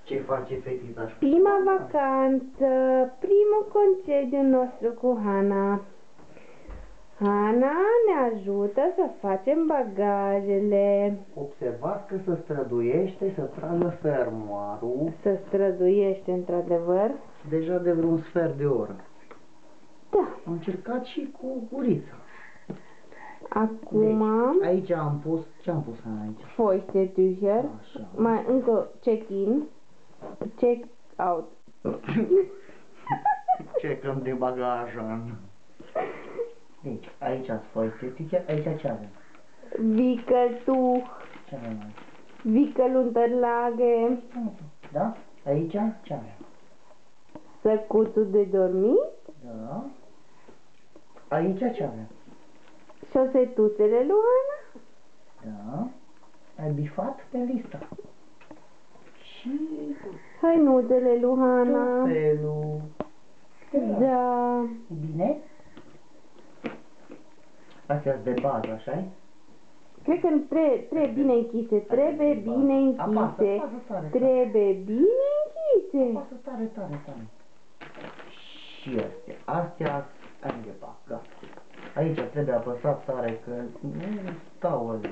Ce face fetița? Prima vacanță, primul concediu nostru cu Hana. Hana ne ajută să facem bagajele. Observați că se străduiește să tragă fermoarul Se străduiește într-adevăr. deja de vreun sfert de oră. Da. Am încercat și cu gurița. Acum Deci, aici am pus, ce am pus aici? foiste Tücher. Așa. Mai încă check-in, check-out. Checăm de bagaj. Deci, aici ați foiste, aici ce avem? Wickeltuch, Ce avem aici? Wickelunterlage, Da? Aici ce avem? săcuțul de dormit, Da. Aici ce avem? șosetuțele lui Hana, Da. Ai bifat pe listă. Și hăinuțele lui Hana. ciuperelul. Da. E bine? Astea de bază, așa-i? Cred că trebuie bine închise, trebuie bine închise, Apasă tare, trebuie bine închise. apasă tare, tare, tare. Și astea ai de gata. Aici trebuie apăsat tare că nu stau alea.